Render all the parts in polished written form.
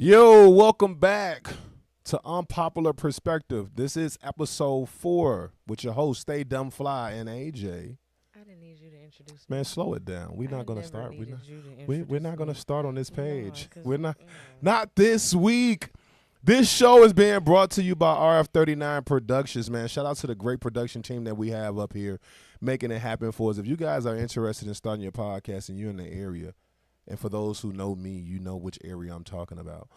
Yo, welcome back to Unpopular Perspective. This is episode 4 with your host, Stay Dumb Fly and AJ. I didn't need you to introduce me. Man, slow it down. We're not gonna start. We're not gonna me. start on this No, page. 'cause We're not this week. This show is being brought to you by RF39 Productions, man. Shout out to the great production team that we have up here making it happen for us. If you guys are interested in starting your podcast and you're in the area, and for those who know me, you know which area I'm talking about.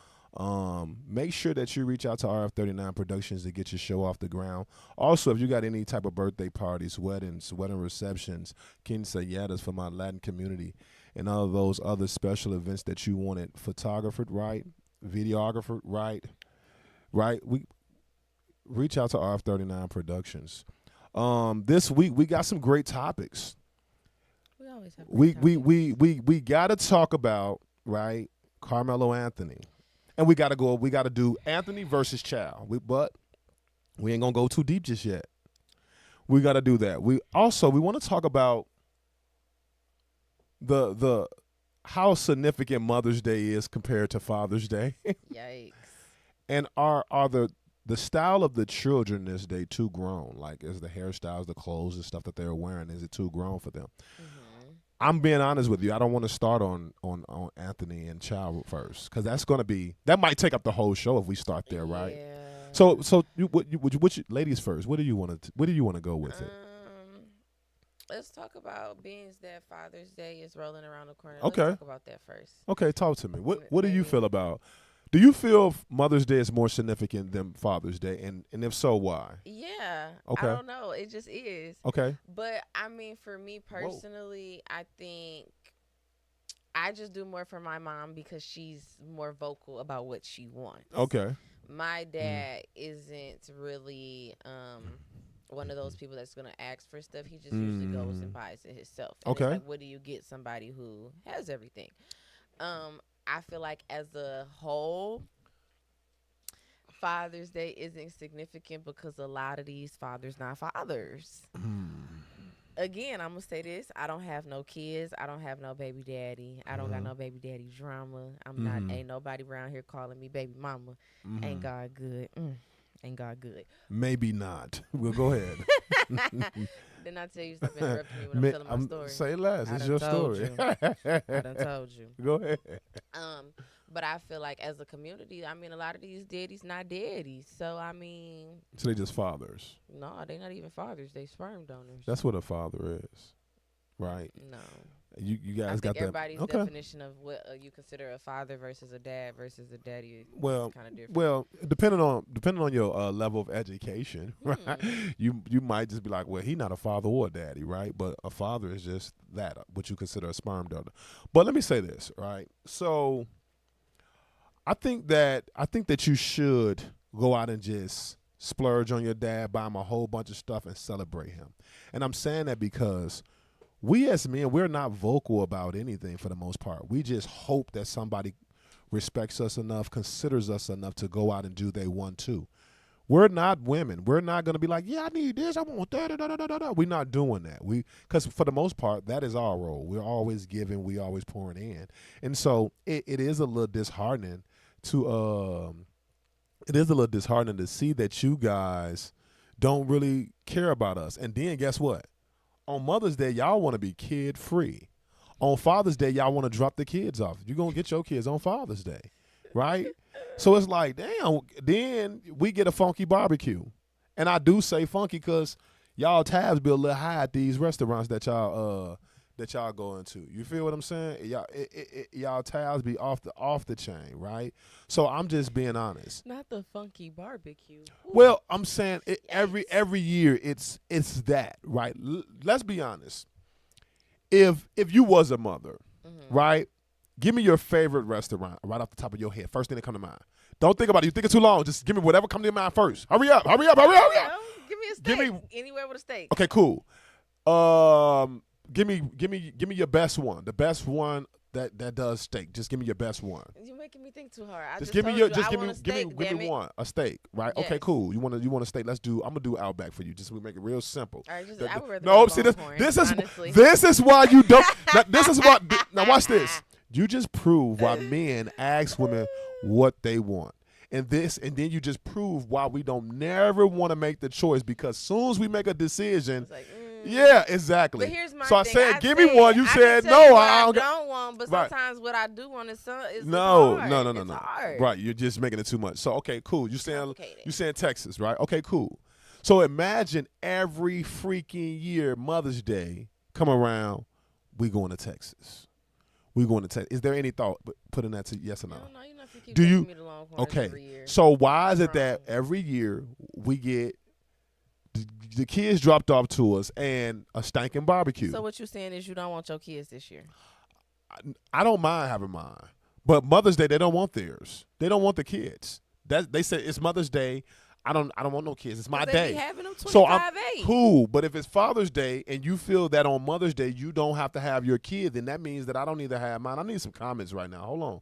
Make sure that you reach out to RF39 Productions to get your show off the ground. Also, if you got any type of birthday parties, weddings, wedding receptions, quinceañeras for my Latin community, and all of those other special events that you wanted photographer, right? Videographer, right? We reach out to RF39 Productions. This week we got some great topics. We always have. We gotta talk about, right, Carmelo Anthony, and we gotta do Anthony versus Chow. But we ain't gonna go too deep just yet. We gotta do that. We want to talk about the how significant Mother's Day is compared to Father's Day. Yikes. And are the style of the children this day too grown? Like, is the hairstyles, the clothes, the stuff that they're wearing, is it too grown for them? Mm-hmm. I'm being honest with you. I don't want to start on Anthony and Chow first, because that might take up the whole show if we start there, right? Yeah. So ladies first. Where do you want to go with it? Let's talk about being that Father's Day is rolling around the corner. Okay. Let's talk about that first. Okay, talk to me. What do you feel about? Do you feel Mother's Day is more significant than Father's Day, and if so, why? Yeah. Okay. I don't know. It just is. Okay. But I mean, for me personally, I think I just do more for my mom because she's more vocal about what she wants. Okay. My dad isn't really one of those people that's gonna ask for stuff. He just usually goes and buys it himself. And Okay. It's like, what do you get somebody who has everything? I feel like as a whole, Father's Day isn't significant because a lot of these fathers not fathers. Again, I'm gonna say this: I don't have no kids. I don't have no baby daddy. I don't got no baby daddy drama. Ain't nobody around here calling me baby mama. Ain't God good? Ain't God good? Maybe not. Well, go ahead. Didn't I tell you stop interrupting me when I'm telling my story? Say less. It's your story. I done told you. Go ahead. But I feel like as a community, I mean, a lot of these daddies not daddies. So, I mean. So they just fathers. No, they not even fathers. They sperm donors. That's what a father is, right? No. You guys got that. Everybody's definition of what you consider a father versus a dad versus a daddy is kind of different. Well, depending on your level of education, right? You might just be like, well, he not a father or a daddy, right? But a father is just that, what you consider a sperm donor. But let me say this, right? So I think that you should go out and just splurge on your dad, buy him a whole bunch of stuff, and celebrate him. And I'm saying that because we as men, we're not vocal about anything for the most part. We just hope that somebody respects us enough, considers us enough to go out and do they want to. We're not women. We're not going to be like, yeah, I need this, I want that, da, da, da, da, da. We're not doing that. Because for the most part, that is our role. We're always giving, we always pouring in. And so it is a little disheartening to see that you guys don't really care about us. And then guess what? On Mother's Day, y'all want to be kid-free. On Father's Day, y'all want to drop the kids off. You're going to get your kids on Father's Day, right? So it's like, damn, then we get a funky barbecue. And I do say funky because y'all tabs be a little high at these restaurants that y'all go into. You feel what I'm saying? Y'all tabs be off the chain, right? So I'm just being honest. Not the funky barbecue. Ooh. Well, I'm saying every year it's that, right? Let's be honest. If you was a mother, right? Give me your favorite restaurant right off the top of your head. First thing that come to mind. Don't think about it. You think it's too long. Just give me whatever comes to your mind first. Hurry up. Give me a steak. Anywhere with a steak. Okay, cool. Give me your best one. The best one that does steak. Just give me your best one. You're making me think too hard. Give me one. A steak, right? Yes. Okay, cool. You want a steak? I'm gonna do Outback for you. Just we make it real simple. All right, this is why you don't. Now watch this. You just prove why men ask women, what they want. And then you just prove why we don't never want to make the choice, because soon as we make a decision, It's like, yeah, exactly. But here's my so thing. I said, give me one. You said no. I don't want, but Right. sometimes what I do want is hard. No. It's hard. Right, you're just making it too much. So okay, cool. You saying Texas, right? Okay, cool. So imagine every freaking year Mother's Day come around, we going to Texas. We going to Texas. Is there any thought putting that to yes or no? No, you know, if you keep Do you? me the Longhorns Okay. every year. So why is it that every year we get the kids dropped off to us and a stinking barbecue? So what you saying is you don't want your kids this year? I don't mind having mine, but Mother's Day they don't want theirs. They don't want the kids. They said it's Mother's Day. I don't want no kids. It's my day. They be having them 25-8. So I'm cool. But if it's Father's Day and you feel that on Mother's Day you don't have to have your kid, then that means that I don't need to have mine. I need some comments right now. Hold on.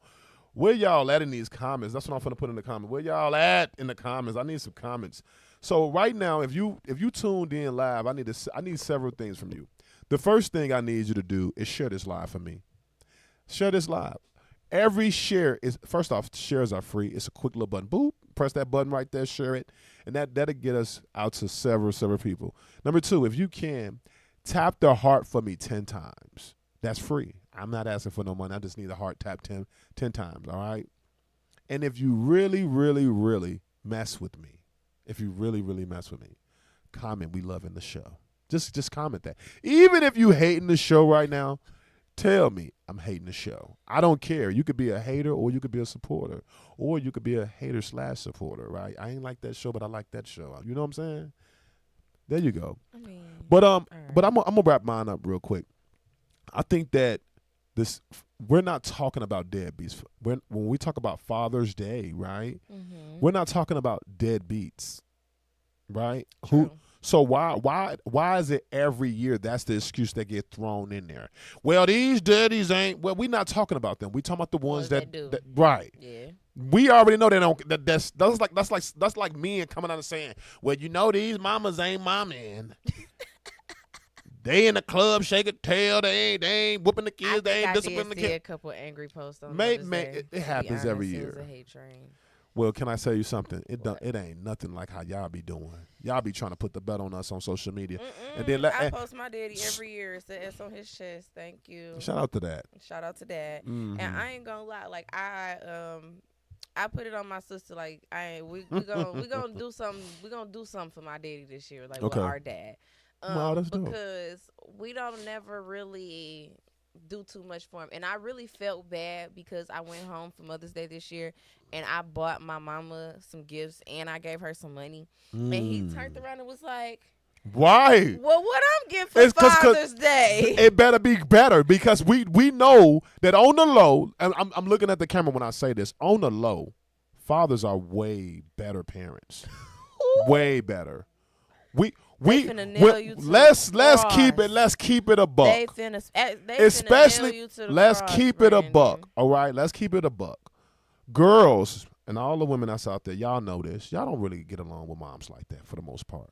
Where y'all at in these comments? That's what I'm going to put in the comments. Where y'all at in the comments? I need some comments. So right now, if you tuned in live, I need several things from you. The first thing I need you to do is share this live for me. Share this live. Every share is, first off, shares are free. It's a quick little button. Boop. Press that button right there, share it, and that'll get us out to several people. Number two, if you can, tap the heart for me 10 times. That's free. I'm not asking for no money. I just need a heart tap 10 times, all right? And if you really, really, really mess with me, comment, we loving the show. Just comment that. Even if you hating the show right now, tell me I'm hating the show. I don't care. You could be a hater or you could be a supporter. Or you could be a hater/supporter, right? I ain't like that show, but I like that show. You know what I'm saying? There you go. I mean, but I'm gonna wrap mine up real quick. I think that we're not talking about deadbeats. When we talk about Father's Day, right? Mm-hmm. We're not talking about deadbeats, right? True. So why is it every year that's the excuse that get thrown in there? Well, these daddies ain't. Well, we're not talking about them. We talking about the ones that do. Right. Yeah. We already know they don't. That's like men coming out and saying, well, you know these mamas ain't my man. They in the club shaking tail. They ain't whooping the kids. They ain't disciplining the kids. A couple angry posts on it happens every year. It was a hate train. Well, can I tell you something? It ain't nothing like how y'all be doing. Y'all be trying to put the bet on us on social media. And then I post my daddy every year. It's the S on his chest. Thank you. Shout out to that. Mm-hmm. And I ain't gonna lie. Like I put it on my sister. Like we gonna do something. We gonna do something for my daddy this year. Like with our dad. Because we don't never really do too much for him. And I really felt bad because I went home for Mother's Day this year and I bought my mama some gifts and I gave her some money. And he turned around and was like, why? Well, what I'm getting for Father's Day? It better be better because we know that on the low, and I'm looking at the camera when I say this, on the low, fathers are way better parents. Way better. Let's keep it a buck. Let's keep it a buck. All right, let's keep it a buck. Girls and all the women that's out there, y'all know this. Y'all don't really get along with moms like that for the most part.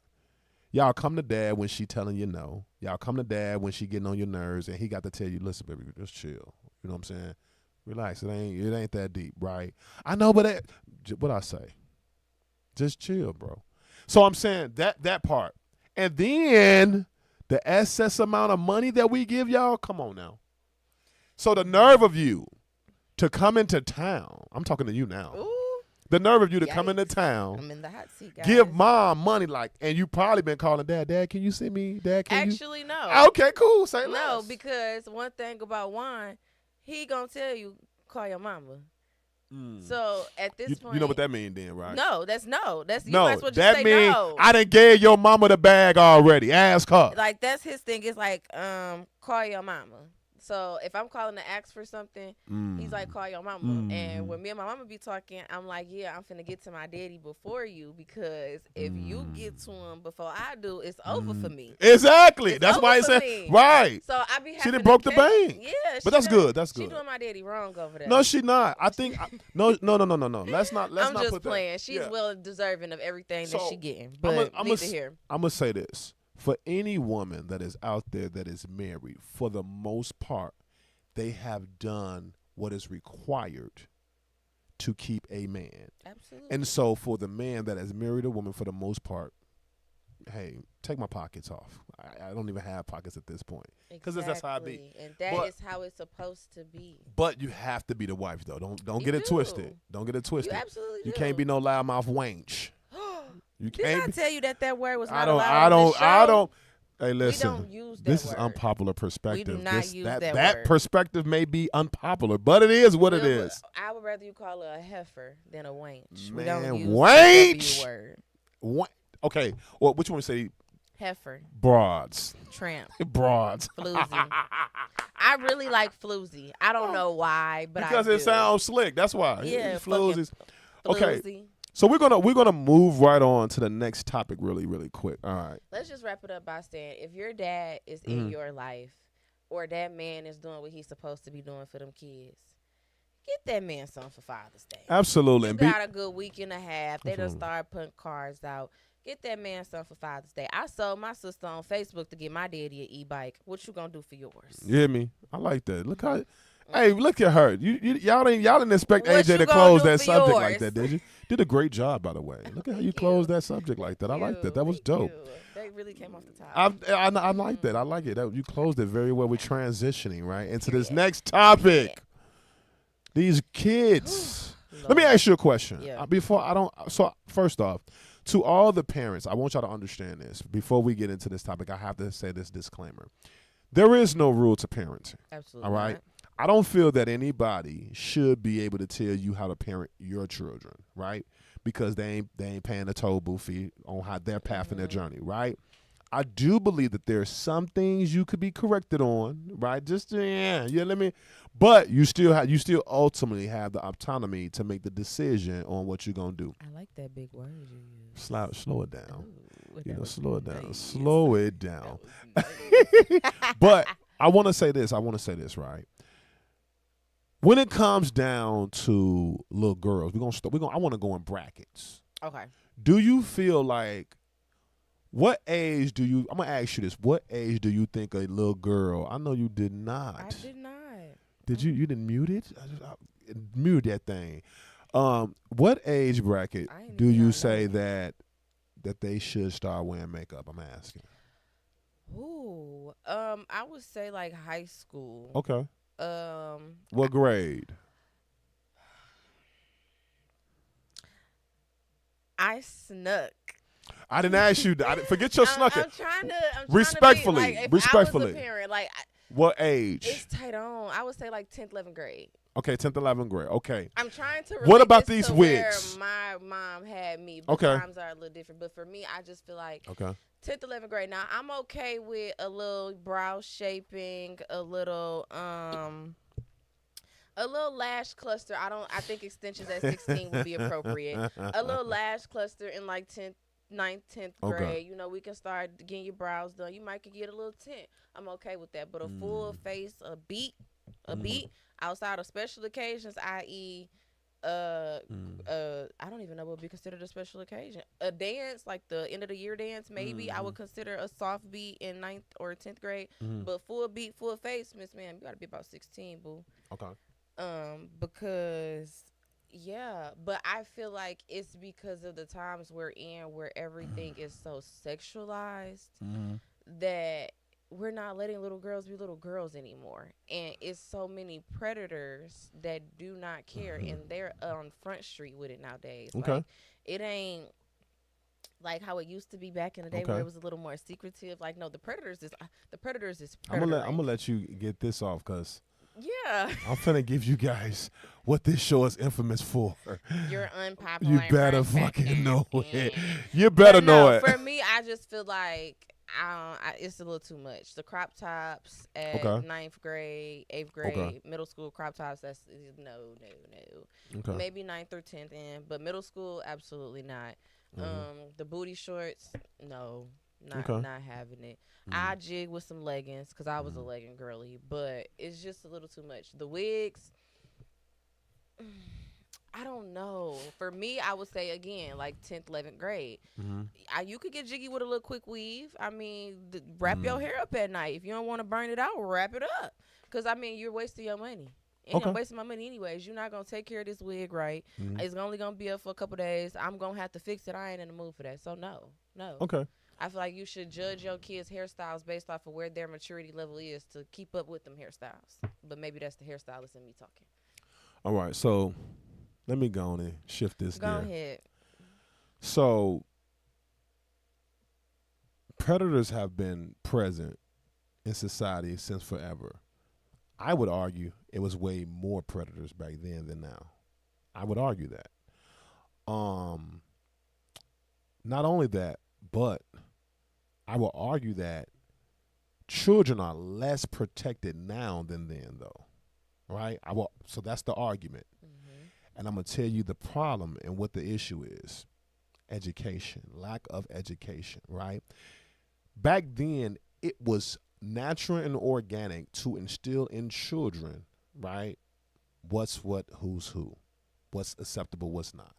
Y'all come to dad when she telling you no. Y'all come to dad when she getting on your nerves and he got to tell you, listen, baby, just chill. You know what I'm saying? Relax. It ain't that deep, right? I know, but what I say? Just chill, bro. So I'm saying that part. And then the excess amount of money that we give y'all, come on now. So the nerve of you to come into town, I'm talking to you now. Ooh. The nerve of you to come into town. I'm in the hot seat, guys. Give mom money and you probably been calling dad. Dad, can you send me? Dad, can you? Actually, no. Okay, cool. Say less. No, because one thing about Juan, he gonna tell you, call your mama. So at this point, you know what that means then, right? No, that's you no. That's what That you say means no. I done gave your mama the bag already. Ask her. Like that's his thing. It's like call your mama. So if I'm calling to ask for something, he's like, call your mama. And when me and my mama be talking, I'm like, yeah, I'm finna get to my daddy before you because if you get to him before I do, it's over for me. Exactly. That's why it's right. So I be having she done broke the bank. Yeah, but that's good. That's good. She doing my daddy wrong over there. No, she not. I think no. Let's not. I'm not just put playing. That. She's well deserving of everything that she getting. But I'm gonna say this for any woman that is out there that is married, for the most part, they have done what is required to keep a man. Absolutely. And so for the man that has married a woman, for the most part, hey, take my pockets off. I don't even have pockets at this point. Because that's how I be. And that is how it's supposed to be. But you have to be the wife, though. Don't You get it do. twisted. Don't get it twisted. You absolutely do. You can't be no loudmouth wench. You can't. Didn't I tell you that word was not I don't. allowed I on don't. this show? I don't. Hey, listen. We don't use that this word. is unpopular perspective. We do not use that That word. perspective may be unpopular, but it is what it is. I would rather you call her a heifer than a wench. Man, we don't use wench. the W word. What? Okay. Well, which one we say? Heifer. Broads. Tramp. Broads. Floozy. I really like floozy. I don't know why, but because I do. it sounds slick. That's why. Yeah, floozies. Okay. Okay. So we're gonna move right on to the next topic really, really quick. All right. Let's just wrap it up by saying if your dad is in your life or that man is doing what he's supposed to be doing for them kids, get that man something for Father's Day. Absolutely. You got a good week and a half. They done start putting cards out. Get that man something for Father's Day. I sold my sister on Facebook to get my daddy an e-bike. What you gonna do for yours? You hear me? I like that. Look how. Hey, look at her. Y'all didn't expect What AJ you to close gonna do that for subject yours? like that, did you? Did a great job, by the way. Look at how you closed that subject like that. I like that. That was dope. They really came off the top. I like that. I like it. You closed it very well. We're transitioning right into this next topic. These kids. Let me ask you a question. Yeah. So first off, to all the parents, I want y'all to understand this. Before we get into this topic, I have to say this disclaimer. There is no rule to parenting. Absolutely. All right. Not. I don't feel that anybody should be able to tell you how to parent your children, right? Because they ain't paying a toll booth fee on how their path in their journey, right? I do believe that there's some things you could be corrected on, right? But you still ultimately have the autonomy to make the decision on what you're gonna do. I like that big word you use. Slow it down. Slow it down. Nice. Slow it down. That was nice. But I want to say this, right? When it comes down to little girls, I want to go in brackets. Okay. Do you feel like I'm going to ask you this. What age do you think a little girl, I know you did not. I did not. Did you didn't mute it? Mute that thing. What age bracket do you say that they should start wearing makeup? I'm asking. Ooh. I would say like high school. Okay. What grade? I snuck. I didn't ask you. Forget your snucking. I'm trying to Respectfully. be, like, if Respectfully. I was a parent, like, What age? it's tight on. I would say like 10th, 11th grade. Okay, 10th, 11th grade. Okay. I'm trying to. What about this these to wigs? Where my mom had me, but Okay. times are a little different. But for me, I just feel like Okay. 10th, 11th grade. Now I'm okay with a little brow shaping, a little lash cluster. I think extensions at 16 would be appropriate. A little lash cluster in like 9th, 10th grade. Okay. You know, we can start getting your brows done. You might could get a little tint. I'm okay with that. But a full face, a beat outside of special occasions, i.e., I don't even know what would be considered a special occasion. A dance, like the end of the year dance, maybe I would consider a soft beat in 9th or 10th grade. But full beat, full face, Miss Ma'am, you gotta be about 16, boo. Okay. Because but I feel like it's because of the times we're in where everything is so sexualized that we're not letting little girls be little girls anymore. And it's so many predators that do not care, and they're on Front Street with it nowadays. Okay. Like, it ain't like how it used to be back in the day where it was a little more secretive. Like, no, the predators is I'm gonna let you get this off because yeah. I'm finna give you guys what this show is infamous for. You're unpopular. You better fucking know it. You better know it. For me, I just feel like it's a little too much. The crop tops at 9th grade, 8th grade, middle school crop tops, that's no. Okay. Maybe 9th or 10th but middle school, absolutely not. The booty shorts, no. Not having it. I jig with some leggings because I was a legging girly, but it's just a little too much. The wigs, I don't know. For me, I would say again like 10th, 11th grade. You could get jiggy with a little quick weave. I mean, wrap your hair up at night. If you don't want to burn it out, wrap it up. Because I mean, you're wasting your money. and I'm wasting my money anyways. You're not gonna take care of this wig right. It's only gonna be up for a couple days. I'm gonna have to fix it. I ain't in the mood for that. So no. Okay. I feel like you should judge your kids' hairstyles based off of where their maturity level is to keep up with them hairstyles. But maybe that's the hairstylist in me talking. All right, so let me go on and shift this gear. Go ahead. So predators have been present in society since forever. I would argue it was way more predators back then than now. I would argue that. Not only that, but I will argue that children are less protected now than then, though. Right? So that's the argument. And I'm going to tell you the problem and what the issue is. Education, lack of education, right? Back then, it was natural and organic to instill in children, right, what's what, who's who, what's acceptable, what's not,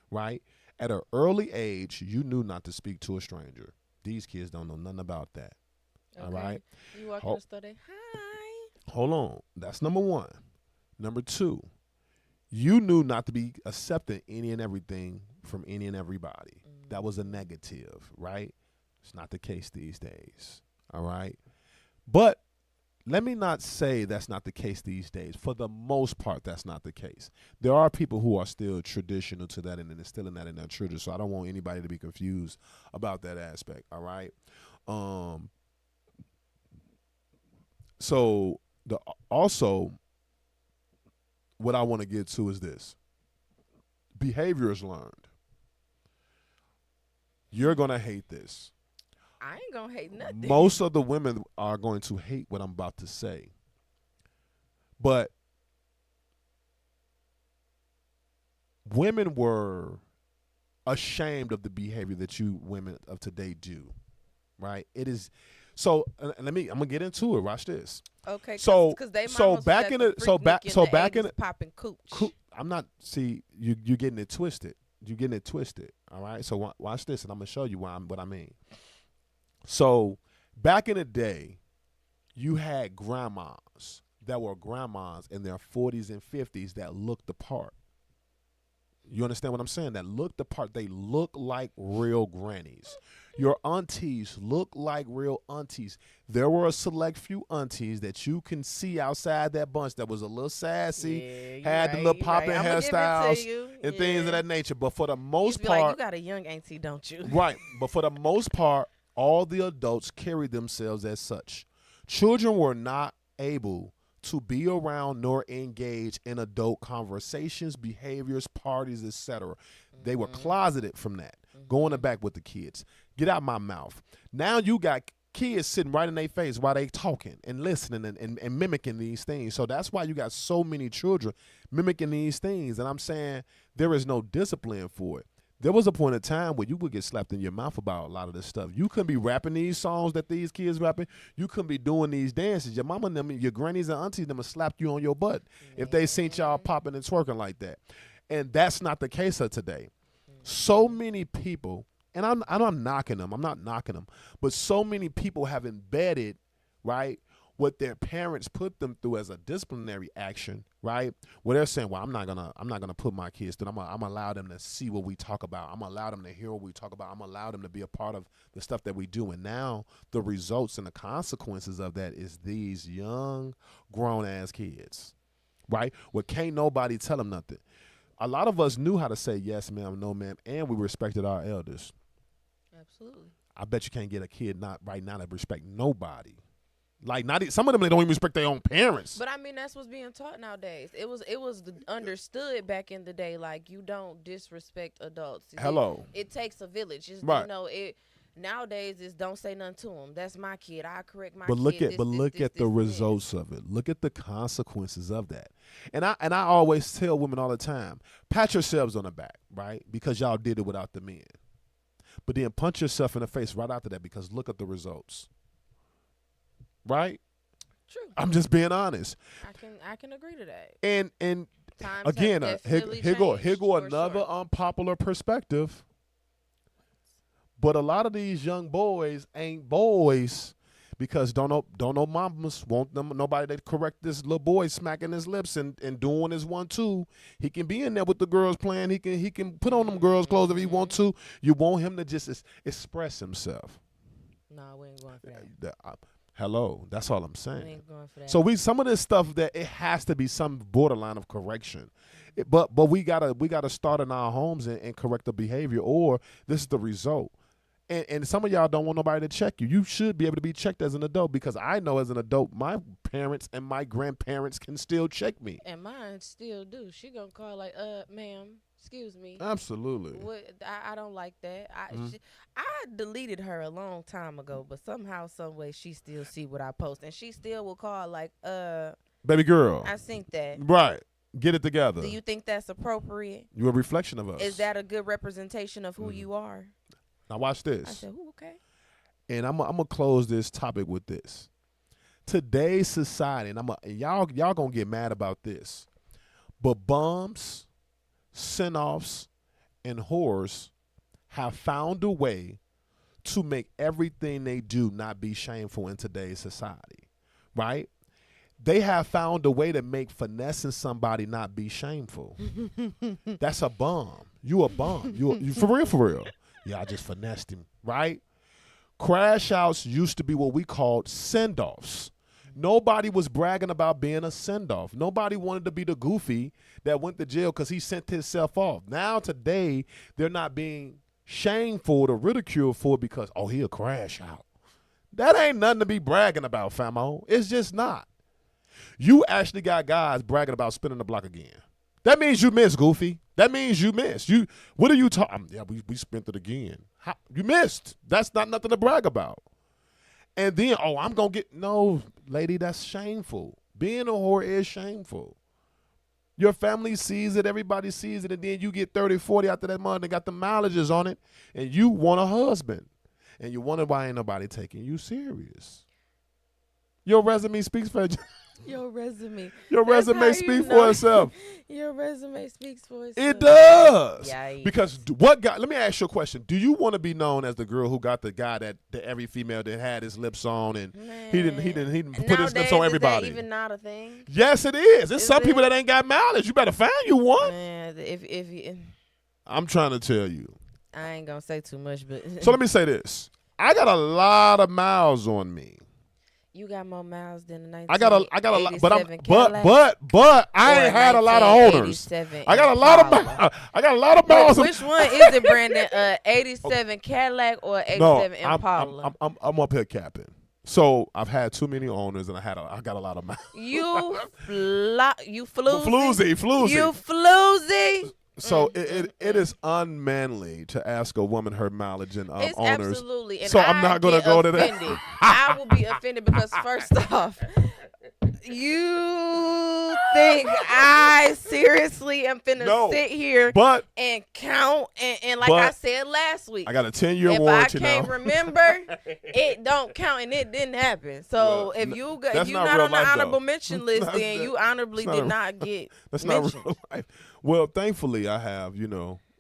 right? At an early age, you knew not to speak to a stranger. These kids don't know nothing about that. Okay. All right? You walk in the store, hi. Hold on. That's number one. Number two, you knew not to be accepting any and everything from any and everybody. That was a negative, right? It's not the case these days. All right? But let me not say that's not the case these days. For the most part, that's not the case. There are people who are still traditional to that and instilling that in their children. So I don't want anybody to be confused about that aspect. All right. So also, what I want to get to is this: behavior is learned. You're gonna hate this. I ain't gonna hate nothing. Most of the women are going to hate what I'm about to say. But women were ashamed of the behavior that you women of today do. Right? It is so I'm gonna get into it. Watch this. Okay, back in the popping cooch. I'm not you're getting it twisted. You're getting it twisted. All right? So watch this and I'm gonna show you what I mean. So back in the day, you had grandmas that were grandmas in their 40s and 50s that looked the part. You understand what I'm saying? That looked the part. They look like real grannies. Your aunties look like real aunties. There were a select few aunties that you can see outside that bunch that was a little sassy, had the little popping hairstyles and things of that nature. But for the most part, like, you got a young auntie, don't you? Right. But for the most part, all the adults carried themselves as such. Children were not able to be around nor engage in adult conversations, behaviors, parties, etc. They were closeted from that, going back with the kids. Get out my mouth. Now you got kids sitting right in their face while they talking and listening and mimicking these things. So that's why you got so many children mimicking these things. And I'm saying there is no discipline for it. There was a point in time where you would get slapped in your mouth about a lot of this stuff. You couldn't be rapping these songs that these kids rapping. You couldn't be doing these dances. Your mama and them, your grannies and aunties them would slap you on your butt if they seen y'all popping and twerking like that. And that's not the case of today. So many people, and I'm knocking them. I'm not knocking them. But so many people have embedded, right, what their parents put them through as a disciplinary action, right? Where they're saying, well, I'm not gonna put my kids through. I'm gonna allow them to see what we talk about. I'm gonna allow them to hear what we talk about. I'm gonna allow them to be a part of the stuff that we do. And now the results and the consequences of that is these young, grown-ass kids, right? Where can't nobody tell them nothing. A lot of us knew how to say yes, ma'am, no, ma'am, and we respected our elders. Absolutely. I bet you can't get a kid not right now to respect nobody. Like some of them, they don't even respect their own parents. But I mean, that's what's being taught nowadays. It was understood back in the day. Like, you don't disrespect adults. Hello. It takes a village. It's, right. You know, nowadays is don't say nothing to them. That's my kid. I correct my kid. Look at the results of it. Look at the consequences of that. And I always tell women all the time, pat yourselves on the back, right? Because y'all did it without the men. But then punch yourself in the face right after that because look at the results. Right? True. I'm just being honest. I can agree to that. And times again, here go another unpopular perspective. But a lot of these young boys ain't boys because don't know mamas want them nobody to correct this little boy smacking his lips and doing his 1-2. He can be in there with the girls playing. He can put on them girls' clothes if he want to. You want him to just express himself. No, we ain't going for that. Hello, that's all I'm saying. We ain't going for that. So some of this stuff that it has to be some borderline of correction. But we gotta start in our homes and correct the behavior, or this is the result. And some of y'all don't want nobody to check you. You should be able to be checked as an adult, because I know as an adult, my parents and my grandparents can still check me. And mine still do. She gonna call like, ma'am, excuse me. Absolutely. I don't like that. I deleted her a long time ago, but somehow, some way, she still see what I post, and she still will call like, baby girl, I seen that. Right. Get it together. Do you think that's appropriate? You're a reflection of us. Is that a good representation of who you are? Now watch this. I said, okay. And I'm gonna close this topic with this. Today's society, and y'all gonna get mad about this, but bums, send-offs, and whores have found a way to make everything they do not be shameful in today's society, right? They have found a way to make finessing somebody not be shameful. That's a bum. You a bum. You for real. Yeah, I just finessed him, right? Crash outs used to be what we called send-offs. Nobody was bragging about being a send-off. Nobody wanted to be the goofy that went to jail because he sent himself off. Now today, they're not being shameful or ridiculed for it because, oh, he a crash out. That ain't nothing to be bragging about, famo. It's just not. You actually got guys bragging about spinning the block again. That means you missed, Goofy. That means you missed. What are you talking? Yeah, we spent it again. You missed. That's not nothing to brag about. And then, I'm going to get, no, lady, that's shameful. Being a whore is shameful. Your family sees it, everybody sees it, and then you get 30, 40 after that month and got the mileages on it, and you want a husband. And you wonder why ain't nobody taking you serious. Your resume speaks for Your resume. Your resume speaks for itself. Your resume speaks for itself. It does. Yikes. Because what guy? Let me ask you a question. Do you want to be known as the girl who got the guy that every female that had his lips on and he didn't put his lips on everybody? Is that even not a thing? Yes, it is. There's some people that ain't got mileage. You better find you one. Man, if you, I'm trying to tell you. I ain't gonna say too much, but so let me say this. I got a lot of miles on me. You got more miles than the 1987 I got a lot, Cadillac, but I ain't had a lot of owners. I got a lot of miles. I got a lot of miles. Which one is it, Brandon? 87 Cadillac or 87 Impala? I'm up here capping. So I've had too many owners, and I got a lot of miles. You floozy. You floozy. So it is unmanly to ask a woman her mileage and it's owners. Absolutely. And so I'm not going to go to that. I will be offended because first off, you think I seriously am finna sit here and count and like I said last week, I got a 10-year warranty now. If I can't remember, it don't count and it didn't happen. So if you're not on the honorable mention list, then you honorably did not get that's mentioned. Not real life. Well, thankfully I have,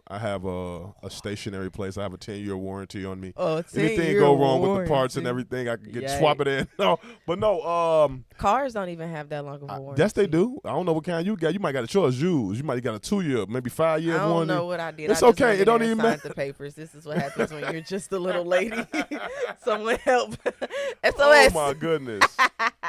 I have a stationary place. I have a 10-year warranty on me. Oh, anything go wrong with the parts and everything, I can swap it in. Cars don't even have that long of a warranty. Yes, they do. I don't know what kind you got. You might got a choice use. You might got a 2-year, maybe 5-year warranty. I don't know what I did. It's okay. It don't even matter. The papers. This is what happens when you're just a little lady. Someone help. SOS. Oh my goodness.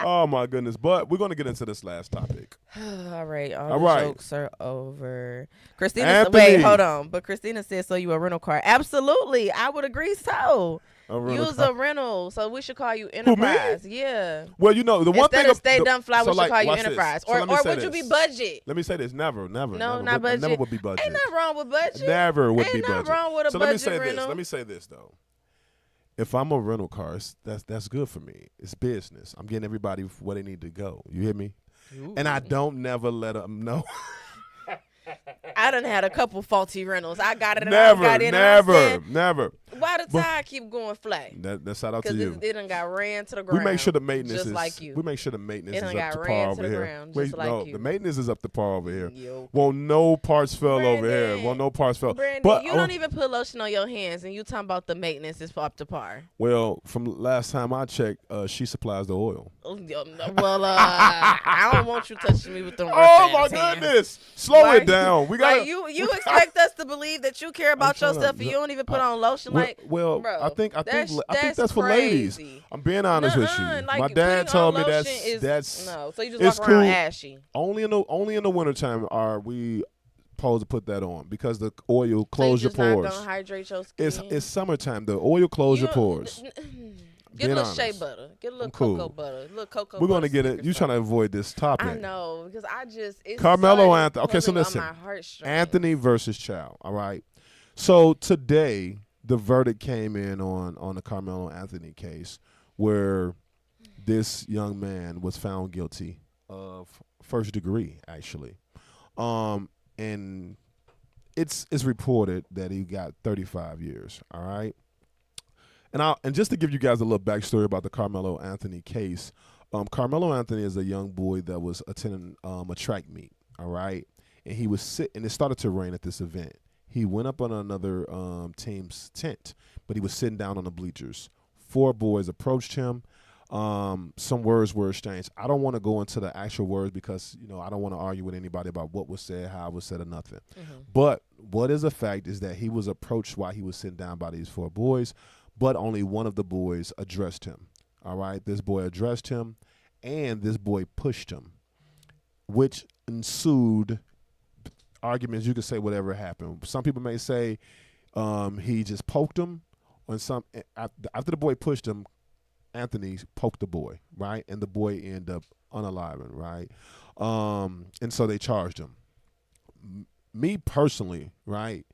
Oh my goodness. But we're gonna get into this last topic. All right. All the jokes are over. Christina, hold on. But Christina said, so you a rental car. Absolutely. I would agree so. Use a rental. So we should call you Enterprise. Yeah. Well, the one thing. Instead of Stay Dumb Fly, we should call you Enterprise. Or would you be Budget? Let me say this. Never. No, not Budget. Never would be Budget. Ain't nothing wrong with Budget. Never would be Budget. Budget. Ain't nothing wrong with a Budget rental. Let me say this, though. If I'm a rental car, that's good for me. It's business. I'm getting everybody where they need to go. You hear me? Ooh. And I don't never let them know. I done had a couple faulty rentals. I got it and I got in. Never. Why the tire keep going flat? That's shout out to you. Because it done got ran to the ground. We make sure the maintenance just is like you. We make sure the maintenance it is done up got to ran par to over the here. ground, just like no, you. the maintenance is up to par over here. Yo. Well, no parts fell over here. Well, no parts fell. Brandon, but you don't even put lotion on your hands, and you talking about the maintenance is up to par. Well, from last time I checked, she supplies the oil. Well, I don't want you touching me with them. Oh my goodness! Slow it down. We got you expect us to believe that you care about your stuff and you don't even put on lotion. Well, bro, I think that's for crazy. ladies. I'm being honest with you. Like, my dad told me that's no. So you just walk around ashy. Only in the wintertime are we supposed to put that on because the oil close your pores. Not gonna hydrate your skin. It's summertime. The oil close your pores. Get a little shea butter. Get a little cocoa butter. A little cocoa butter. We're going to get it. You're trying to avoid this topic. I know, because it's Carmelo Anthony. Okay, so on listen. my heartstrings. Anthony versus Chow. All right. So today, the verdict came in on the Carmelo Anthony case where this young man was found guilty of first degree, actually. And it's reported that he got 35 years, all right? And just to give you guys a little backstory about the Carmelo Anthony case, Carmelo Anthony is a young boy that was attending a track meet, all right? And he was and it started to rain at this event. He went up on another team's tent, but he was sitting down on the bleachers. 4 boys approached him. Some words were exchanged. I don't want to go into the actual words because, I don't want to argue with anybody about what was said, how it was said, or nothing. Mm-hmm. But what is a fact is that he was approached while he was sitting down by these 4 boys, but only one of the boys addressed him. All right? This boy addressed him, and this boy pushed him, which ensued arguments. You could say whatever happened. Some people may say he just poked him, or after the boy pushed him, Anthony poked the boy, right? And the boy ended up unaliving, right? And so they charged him. Me personally, right,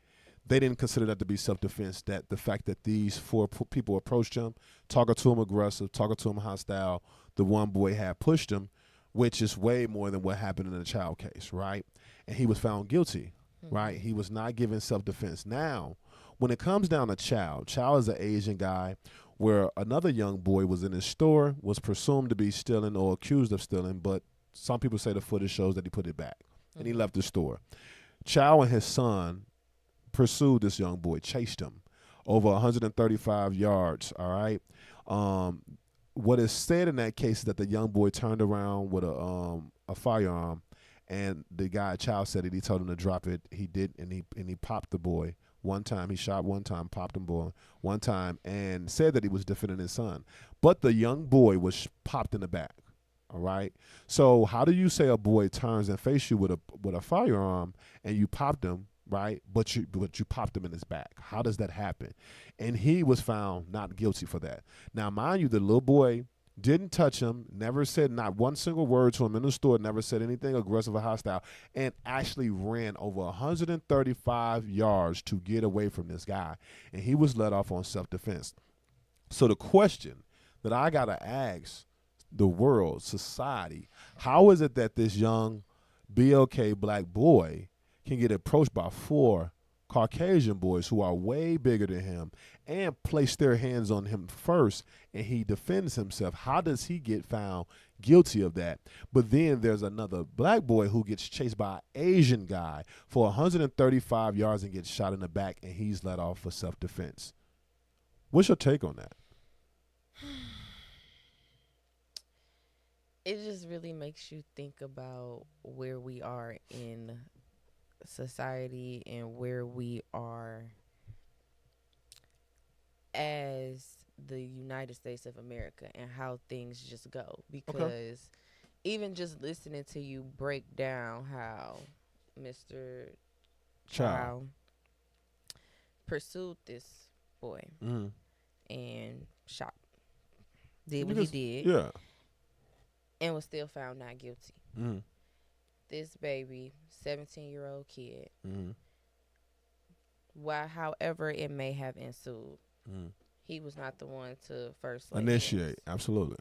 they didn't consider that to be self-defense, that the fact that these 4 people approached him, talking to him aggressive, talking to him hostile, the one boy had pushed him, which is way more than what happened in the Chow case, right? And he was found guilty, right? He was not given self-defense. Now, when it comes down to Chow is an Asian guy where another young boy was in his store, was presumed to be stealing or accused of stealing, but some people say the footage shows that he put it back, and he left the store. Chow and his son pursued this young boy, chased him over 135 yards, all right? What is said in that case is that the young boy turned around with a firearm, and the guy, Chow, said it. He told him to drop it. He did, and he popped the boy. One time, he shot one time, popped him boy one time, and said that he was defending his son. But the young boy was popped in the back, all right? So how do you say a boy turns and faces you with a firearm and you popped him, right? But you popped him in his back. How does that happen? And he was found not guilty for that. Now, mind you, the little boy didn't touch him, never said not one single word to him in the store, never said anything aggressive or hostile, and actually ran over 135 yards to get away from this guy. And he was let off on self-defense. So the question that I got to ask the world, society, how is it that this young BLK black boy can get approached by 4 Caucasian boys who are way bigger than him and place their hands on him first, and he defends himself? How does he get found guilty of that? But then there's another black boy who gets chased by an Asian guy for 135 yards and gets shot in the back, and he's let off for self-defense. What's your take on that? It just really makes you think about where we are in society and where we are as the United States of America and how things just go. Because even just listening to you break down how Mr. Chow pursued this boy and did what he did, and was still found not guilty. This baby, 17-year-old kid, however it may have ensued, he was not the one to first initiate. Hands. Absolutely.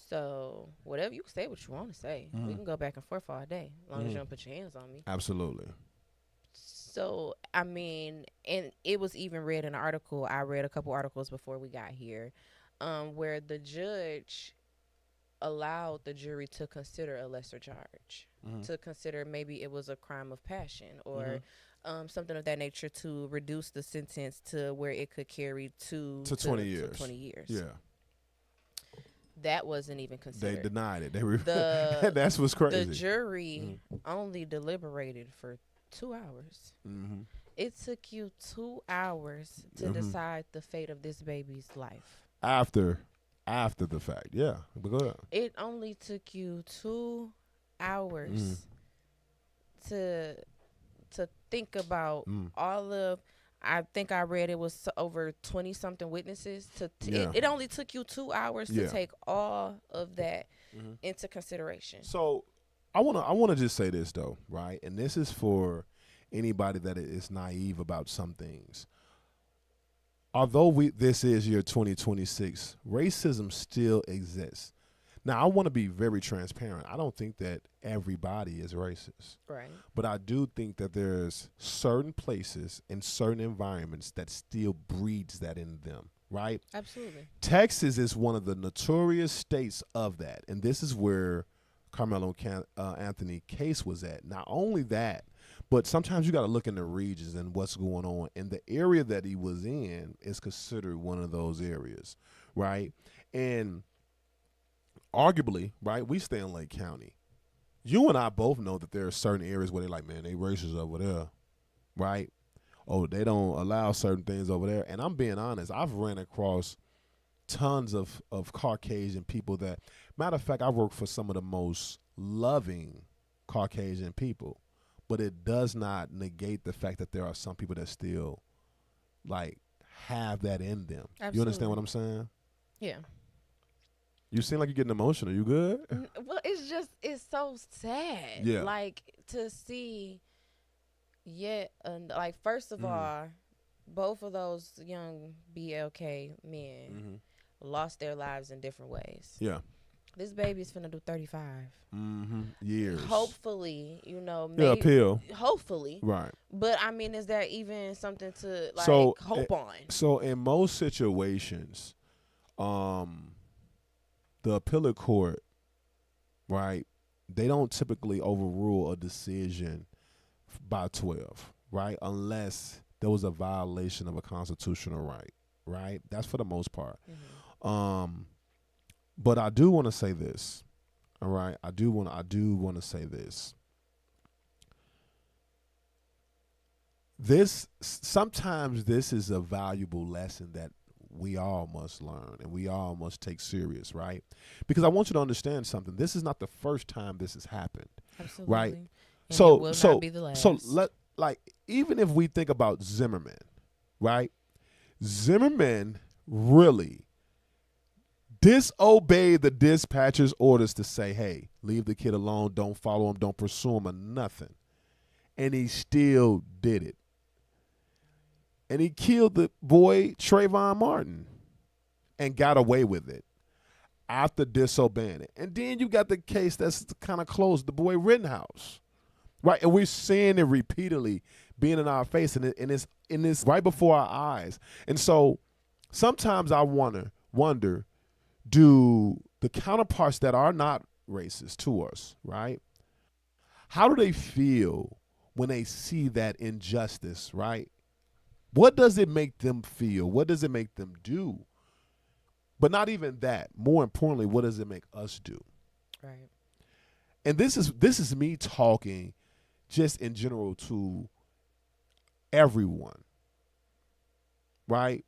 So whatever, you can say what you want to say. We can go back and forth all day, as long as you don't put your hands on me. Absolutely. So, I mean, and it was even read in an article. I read a couple articles before we got here, where the judge allowed the jury to consider a lesser charge, Mm-hmm. to consider maybe it was a crime of passion Mm-hmm. or something of that nature, to reduce the sentence to where it could carry To 20 years. to 20 years. Yeah. That wasn't even They considered. denied it. The That's what's crazy. the jury only deliberated for 2 hours. Mm-hmm. It took you 2 hours to decide the fate of this baby's life. After the fact, yeah. But go ahead. It only took you 2 hours to think about all of. I think I read it was over 20 something witnesses. It only took you 2 hours to take all of that into consideration. So I wanna just say this though, right? And this is for anybody that is naive about some things. Although this is year 2026, racism still exists. Now, I want to be very transparent. I don't think that everybody is racist. Right. But I do think that there's certain places and certain environments that still breeds that in them, right? Absolutely. Texas is one of the notorious states of that. And this is where Carmelo Anthony case was at. Not only that, but sometimes you got to look in the regions and what's going on. And the area that he was in is considered one of those areas, right? And arguably, right, we stay in Lake County. You and I both know that there are certain areas where they're like, man, they racist over there, right? Oh, they don't allow certain things over there. And I'm being honest, I've ran across tons of Caucasian people that, matter of fact, I work for some of the most loving Caucasian people, but it does not negate the fact that there are some people that still, like, have that in them. Absolutely. You understand what I'm saying? Yeah. You seem like you're getting emotional. You good? Well, it's so sad. Yeah. Like, to see like, first of all, both of those young BLK men lost their lives in different ways. Yeah. This baby's finna do 35. Years. Hopefully, maybe. Yeah, appeal. Hopefully. Right. But, I mean, is there even something to, like, hope on? So, in most situations, the appellate court, right, they don't typically overrule a decision by 12, right, unless there was a violation of a constitutional right? That's for the most part. But I do want to say this, all right? I do want to say this. Sometimes this is a valuable lesson that we all must learn and we all must take serious, right? Because I want you to understand something. This is not the first time this has happened. Absolutely. Right? And it will not be the last. So even if we think about Zimmerman, right? Zimmerman really disobeyed the dispatcher's orders to say, hey, leave the kid alone, don't follow him, don't pursue him, or nothing. And he still did it. And he killed the boy Trayvon Martin and got away with it after disobeying it. And then you got the case that's kind of close, the boy Rittenhouse, right? And we're seeing it repeatedly being in our face, and it's right before our eyes. And so sometimes I wonder, do the counterparts that are not racist to us, right? How do they feel when they see that injustice, right? What does it make them feel? What does it make them do? But not even that. More importantly, what does it make us do? Right. And this is me talking just in general to everyone. Right?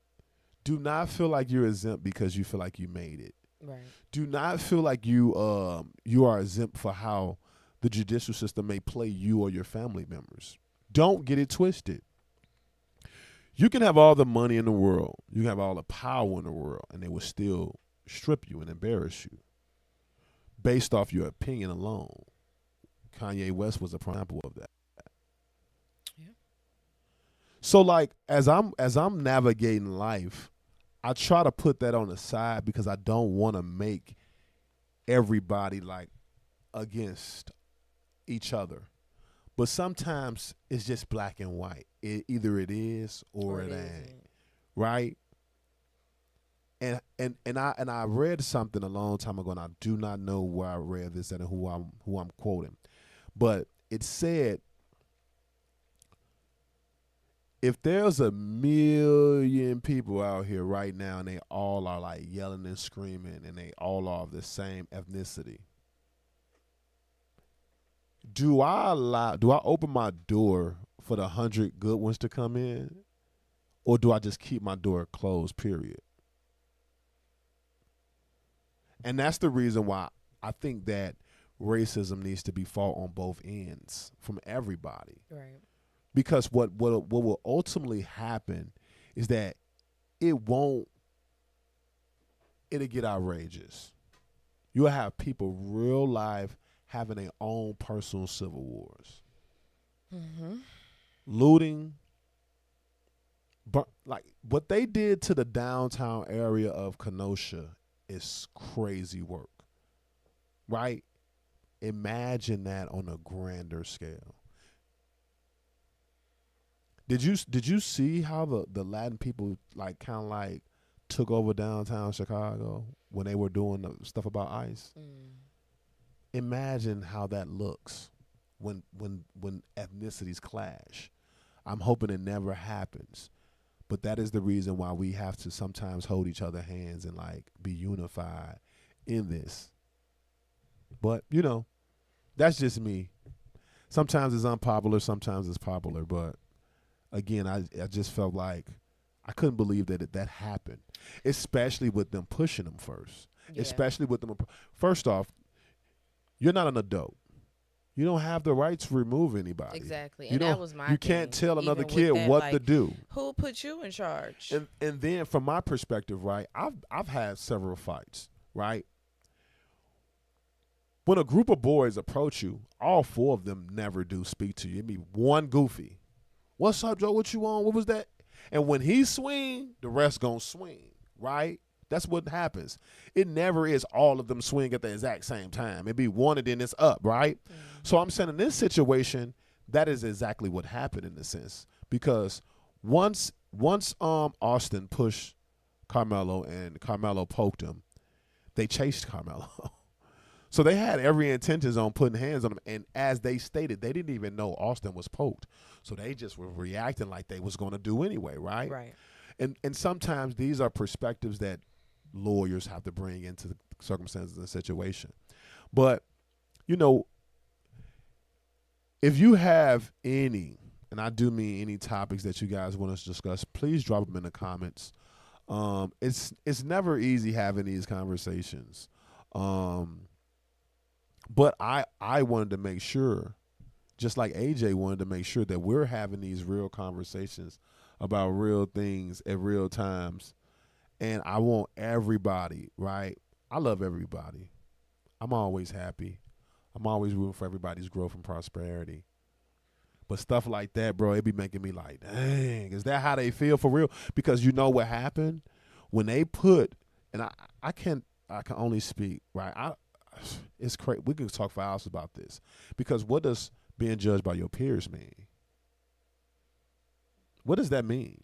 Do not feel like you're exempt because you feel like you made it. Right. Do not feel like you are exempt for how the judicial system may play you or your family members. Don't get it twisted. You can have all the money in the world. You can have all the power in the world, and they will still strip you and embarrass you based off your opinion alone. Kanye West was a prime example of that. Yeah. So, like, as I'm navigating life, I try to put that on the side because I don't want to make everybody, like, against each other. But sometimes it's just black and white. Either it is or it ain't, isn't. right? And I read something a long time ago, and I do not know where I read this and who I'm quoting, but it said, if there's 1,000,000 people out here right now and they all are like yelling and screaming and they all are of the same ethnicity, do I open my door for the 100 good ones to come in, or do I just keep my door closed, period? And that's the reason why I think that racism needs to be fought on both ends from everybody. Right. Because what will ultimately happen is that it'll get outrageous. You'll have people real life having their own personal civil wars. Mm-hmm. Looting, but like what they did to the downtown area of Kenosha is crazy work. Right? Imagine that on a grander scale. Did you see how the Latin people like kind of like took over downtown Chicago when they were doing the stuff about ICE? Imagine how that looks when ethnicities clash. I'm hoping it never happens, but that is the reason why we have to sometimes hold each other's hands and like be unified in this. But that's just me. Sometimes it's unpopular, sometimes it's popular, but again, I just felt like I couldn't believe that happened, especially with them pushing them first. Yeah. Especially with them. First off, you're not an adult. You don't have the right to remove anybody. Exactly. And that was my thing. You can't tell another kid what to do. Who put you in charge? And then from my perspective, right, I've had several fights, right? When a group of boys approach you, all 4 of them never do speak to you. It be one goofy. What's up, Joe? What you on? What was that? And when he swing, the rest gonna swing, right? That's what happens. It never is all of them swing at the exact same time. It be one and then it's up, right? Mm-hmm. So I'm saying in this situation, that is exactly what happened in a sense. Because once Austin pushed Carmelo and Carmelo poked him, they chased Carmelo. So they had every intentions on putting hands on him. And as they stated, they didn't even know Austin was poked. So they just were reacting like they was going to do anyway, right? Right. And sometimes these are perspectives that lawyers have to bring into the circumstances and the situation. But, if you have any, and I do mean any topics that you guys want us to discuss, please drop them in the comments. It's never easy having these conversations. But I wanted to make sure, just like AJ wanted to make sure that we're having these real conversations about real things at real times. And I want everybody, right? I love everybody. I'm always happy. I'm always rooting for everybody's growth and prosperity. But stuff like that, bro, it be making me like, dang, is that how they feel for real? Because you know what happened? When they put, and I can only speak, right? It's crazy. We can talk for hours about this. Because what does being judged by your peers mean? What does that mean?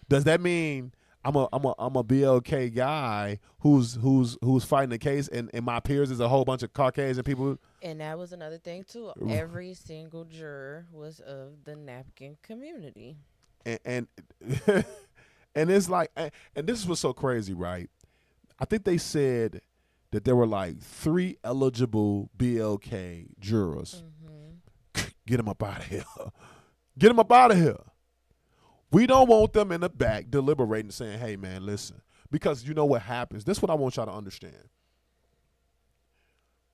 Does that mean I'm a BLK guy who's fighting the case and my peers is a whole bunch of Caucasian people? And that was another thing too. Every single juror was of the napkin community. And and it's like, and this was so crazy, right? I think they said that there were like 3 eligible BLK jurors. Mm-hmm. Get them up out of here. Get them up out of here. We don't want them in the back deliberating, saying, hey, man, listen. Because you know what happens. This is what I want y'all to understand.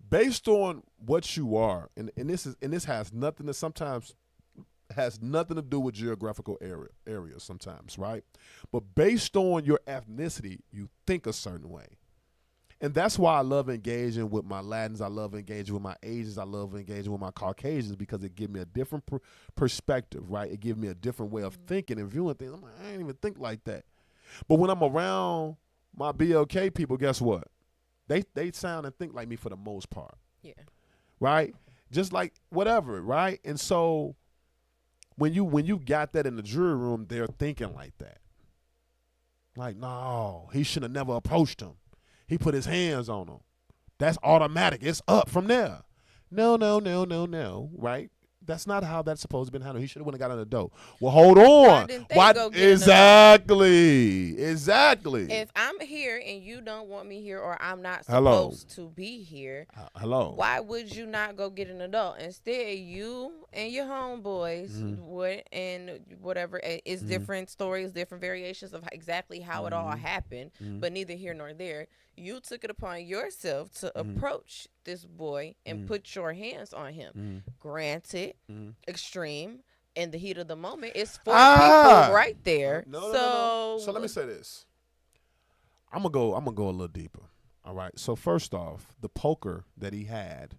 Based on what you are, and this has nothing to sometimes has nothing to do with geographical areas sometimes, right? But based on your ethnicity, you think a certain way. And that's why I love engaging with my Latins. I love engaging with my Asians. I love engaging with my Caucasians because it gives me a different perspective, right? It gives me a different way of thinking and viewing things. I'm like, I didn't even think like that. But when I'm around my BLK people, guess what? They sound and think like me for the most part. Yeah. Right? just like whatever, right? And so when you got that in the jury room, they're thinking like that. Like, no, he should have never approached him. He put his hands on him. That's automatic. It's up from there. No, no, no, no, no, right? That's not how that's supposed to be handled. He should have went and got on the dough. Well, hold on. Why didn't they go get Exactly. Exactly. If I'm here and you don't want me here, or I'm not Hello. supposed to be here, hello. why would you not go get an adult? Instead, you and your homeboys would, and whatever, it's different stories, different variations of exactly how it all happened, but neither here nor there. You took it upon yourself to approach this boy and put your hands on him. Granted, extreme, in the heat of the moment, it's 4 people right there. No. So let me say this. I'm gonna go a little deeper. All right. So first off, the poker that he had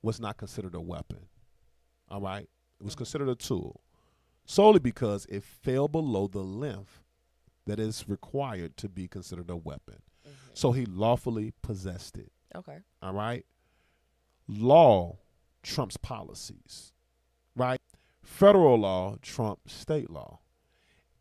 was not considered a weapon. All right. It was considered a tool, solely because it fell below the length that is required to be considered a weapon. So he lawfully possessed it. Okay. All right. Law trumps policies, right? Federal law trumps state law.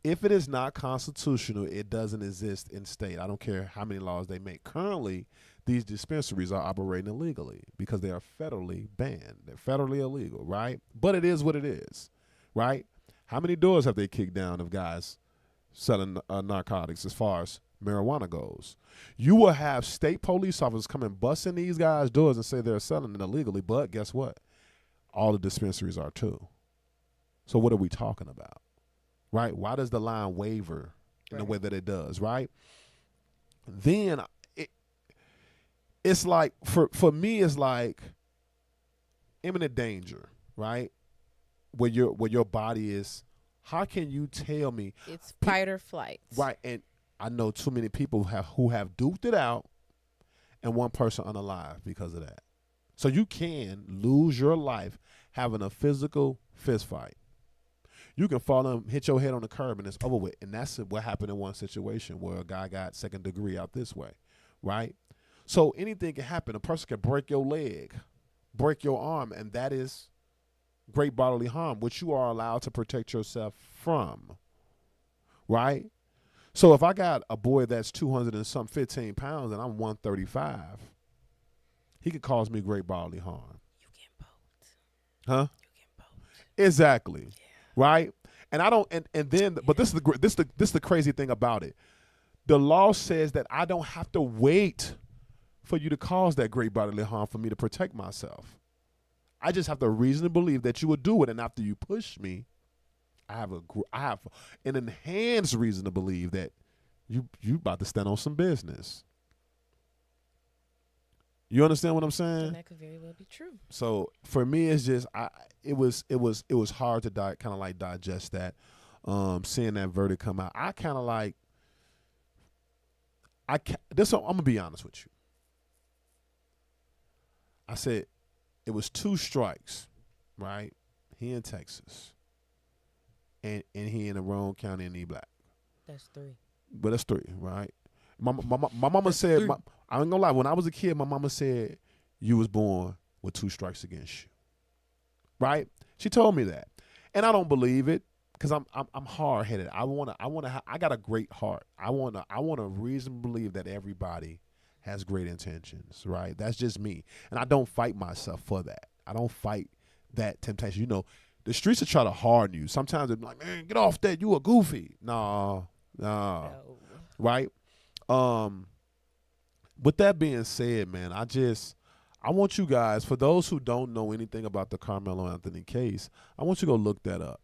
If it is not constitutional, it doesn't exist in state. I don't care how many laws they make. Currently, these dispensaries are operating illegally because they are federally banned. They're federally illegal, right? But it is what it is, right? How many doors have they kicked down of guys selling narcotics as far as marijuana goes? You will have state police officers come and bust in these guys' doors and say they're selling it illegally, but guess what? All the dispensaries are too. So what are we talking about, right? Why does the line waver in the way that it does, right? Then it's like, for me, it's like imminent danger, right? Where your body is. How can you tell me? It's fight or flight. Right, and I know too many people who have duked it out, and one person unalive because of that. So you can lose your life having a physical fist fight. You can fall and hit your head on the curb and it's over with. And that's what happened in one situation where a guy got second degree out this way, right? So anything can happen. A person can break your leg, break your arm, and that is great bodily harm, which you are allowed to protect yourself from, right? So if I got a boy that's 15 pounds and I'm 135, he could cause me great bodily harm. You get both. Huh? You get both. Exactly. Yeah. Right? And I don't and then but this is the crazy thing about it. The law says that I don't have to wait for you to cause that great bodily harm for me to protect myself. I just have to reasonably believe that you will do it, and after you push me, I have an enhanced reason to believe that you about to stand on some business. You understand what I'm saying? And that could very well be true. So for me, it's just it was hard to kind of like digest that, seeing that verdict come out. I kind of like I'm gonna be honest with you. I said it was 2 strikes, right? He in Texas, and he in the wrong county and he black. That's 3. But that's 3, right? My mama said, I ain't gonna lie, when I was a kid, my mama said you was born with 2 strikes against you, right? She told me that, and I don't believe it because I'm hard headed. I got a great heart. I wanna reasonably believe that everybody has great intentions, right? That's just me, and I don't fight myself for that. I don't fight that temptation. You know, the streets will try to harden you. Sometimes they're like, man, get off that. You a goofy. No. Right? With that being said, man, I want you guys, for those who don't know anything about the Carmelo Anthony case, I want you to go look that up.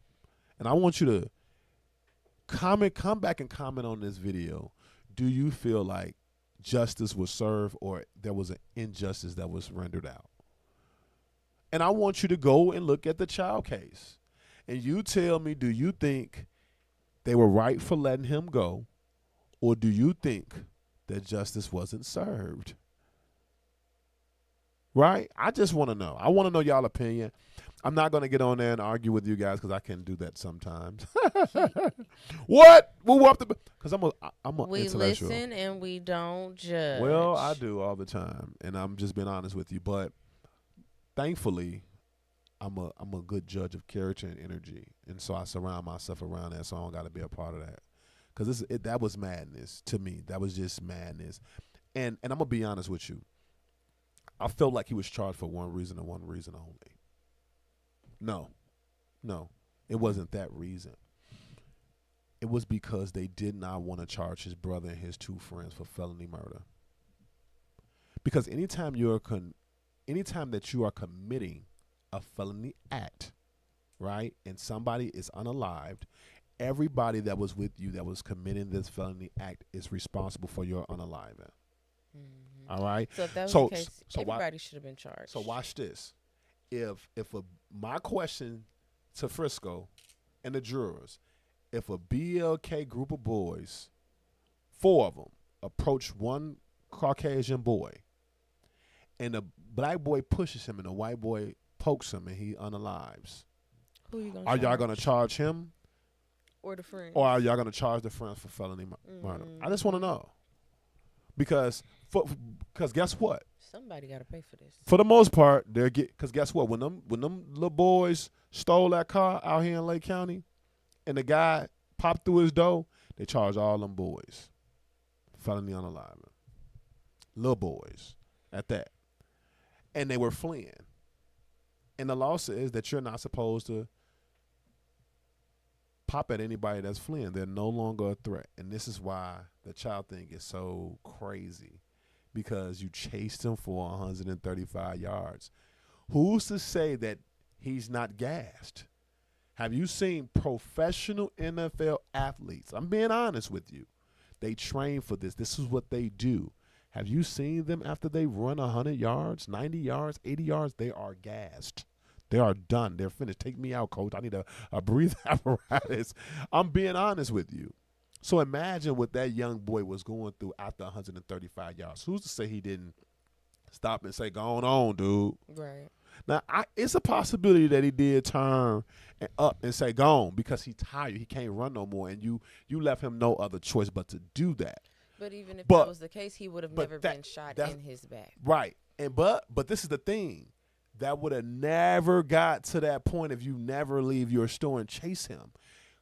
And I want you to come back and comment on this video. Do you feel like justice was served or there was an injustice that was rendered out? And I want you to go and look at the Chow case. And you tell me, do you think they were right for letting him go? Or do you think that justice wasn't served? Right? I just want to know. I want to know y'all opinion. I'm not going to get on there and argue with you guys because I can do that sometimes. What? Because I'm a we intellectual. listen and we don't judge. Well, I do all the time, and I'm just being honest with you. But thankfully, I'm a good judge of character and energy, and so I surround myself around that. So I don't got to be a part of that, because that was madness to me. That was just madness. And I'm gonna be honest with you. I felt like he was charged for one reason and one reason only. No, it wasn't that reason. It was because they did not want to charge his brother and his two friends for felony murder. Because anytime that you are committing a felony act, right, and somebody is unalived, everybody that was with you that was committing this felony act is responsible for your unaliving. Mm-hmm. All right. So if that was the case, everybody should have been charged. So watch this. If my question to Frisco and the jurors, if a BLK group of boys, 4 of them, approach one Caucasian boy, and the black boy pushes him and the white boy pokes him and he unalives, who you gonna are y'all going to charge him? Or the friend? Or are y'all going to charge the friend for felony murder? I just want to know. Because guess what? Somebody got to pay for this. For the most part, because guess what? When them little boys stole that car out here in Lake County, and the guy popped through his door, they charged all them boys felony unaliving. Little boys at that. And they were fleeing. And the law says that you're not supposed to pop at anybody that's fleeing. They're no longer a threat. And this is why the child thing is so crazy, because you chased him for 135 yards. Who's to say that he's not gassed? Have you seen professional NFL athletes? I'm being honest with you. They train for this. This is what they do. Have you seen them after they run 100 yards, 90 yards, 80 yards? They are gassed. They are done. They're finished. Take me out, coach. I need a breathing apparatus. I'm being honest with you. So imagine what that young boy was going through after 135 yards. Who's to say he didn't stop and say, "Go on, dude"? Right. Now, it's a possibility that he did turn up and say, "Go on," because he's tired. He can't run no more, and you left him no other choice but to do that. But even if that was the case, he would have never been shot in his back. Right. And but this is the thing. That would have never got to that point if you never leave your store and chase him.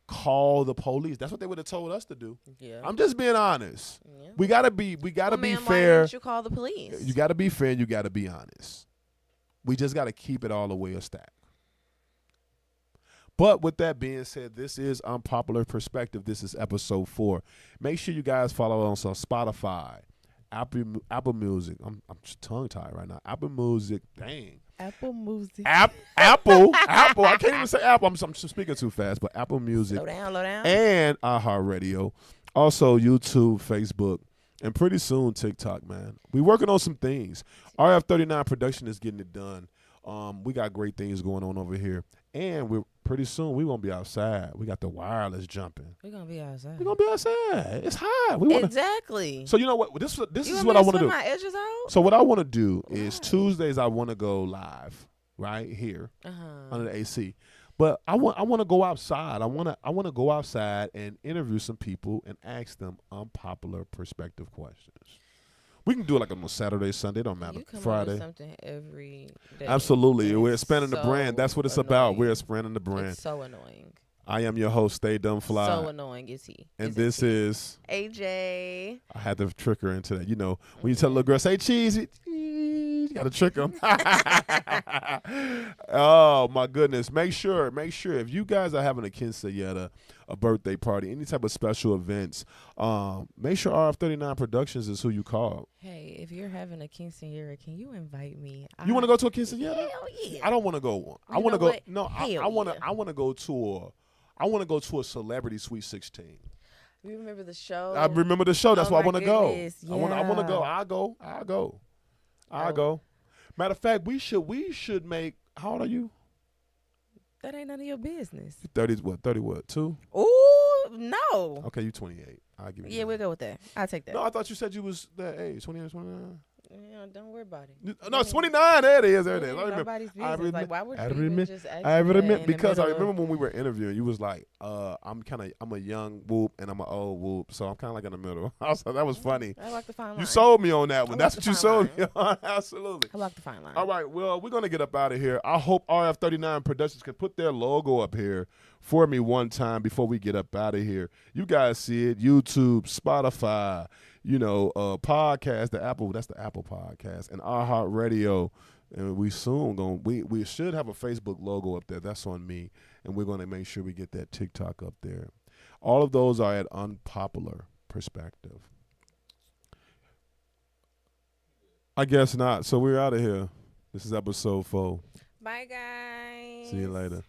Call the police. That's what they would have told us to do. Yeah. I'm just being honest. Yeah. We gotta be fair. Why didn't you call the police? You gotta be fair and you gotta be honest. We just gotta keep it all the way a stack. But with that being said, this is Unpopular Perspective. This is episode 4. Make sure you guys follow us on Spotify, Apple Music. I'm tongue tied right now. Apple Music. Dang. Apple Music. Apple. I can't even say Apple. I'm speaking too fast. But Apple Music. Slow down. And iHeartRadio. Also YouTube, Facebook, and pretty soon TikTok, man. We working on some things. RF39 Production is getting it done. We got great things going on over here. And we're pretty soon we're gonna be outside. We got the wireless jumping. We're gonna be outside. It's hot. Exactly. So you know what? This is what I want to do. My edges out? So what I want to do is Tuesdays I want to go live right here under the AC. But I want to go outside. I want to go outside and interview some people and ask them unpopular perspective questions. We can do it like on a Saturday, Sunday. Don't matter. You come Friday. Up with something every day. Absolutely. We're expanding the brand. That's what it's about. We're expanding the brand. It's so annoying. I am your host, Stay Dumb Fly. So annoying is he. And this is AJ. I had to trick her into that. You know, when you tell a little girl, say cheese, you got to trick them. Oh, my goodness. Make sure if you guys are having a quinceañera, a birthday party, any type of special events, make sure RF39 Productions is who you call. Hey, if you're having a quinceañera, can you invite me? You want to go to a quinceañera? Hell yeah. I don't want to go one. I want to go. No, I want to go to a celebrity Sweet 16. You remember the show? I remember the show. That's why I want to go. Yeah. I want to go. I'll go. Matter of fact, we should make. How old are you? That ain't none of your business. 30 what? 2? Ooh, no. Okay, you 28. I'll give you. Yeah, we'll go with that. I'll take that. No, I thought you said you was that age, 28, 29. Yeah, don't worry about it. No, it's 29. There it is. There it is. Yeah, I remember. nobody's business. Like, why would you even remember. just ask I me that remember in because the I middle remember of, when we were interviewing, you was like, I'm a young whoop and I'm an old whoop, so I'm kind of like in the middle. So that was funny. I like the fine line. You sold me on that one. I That's walk what you the sold fine me on. Absolutely. I like the fine line. All right, well, we're going to get up out of here. I hope RF39 Productions can put their logo up here for me one time before we get up out of here. You guys see it, YouTube, Spotify, podcast, that's the Apple podcast, and iHeartRadio. And we soon we should have a Facebook logo up there. That's on me. And we're going to make sure we get that TikTok up there. All of those are at Unpopular Perspective. I guess not. So we're out of here. This is episode 4. Bye, guys. See you later.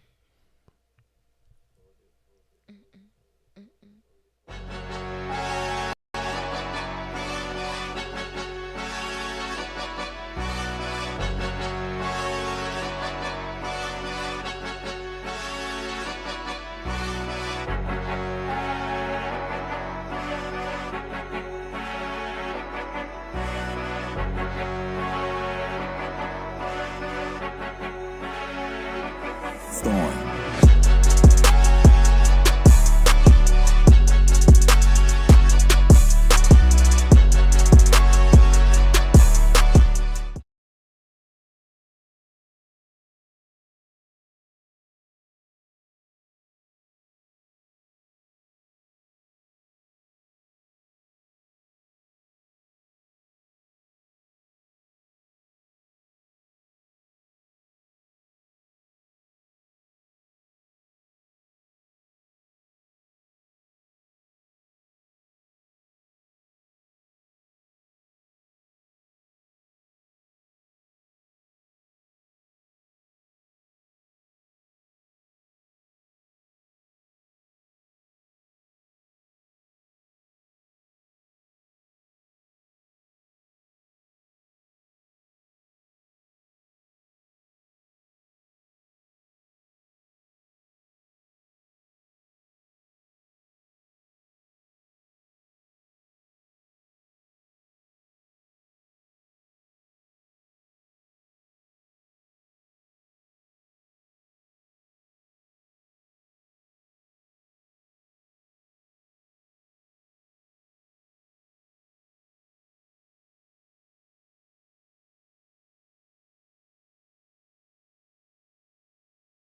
Storm.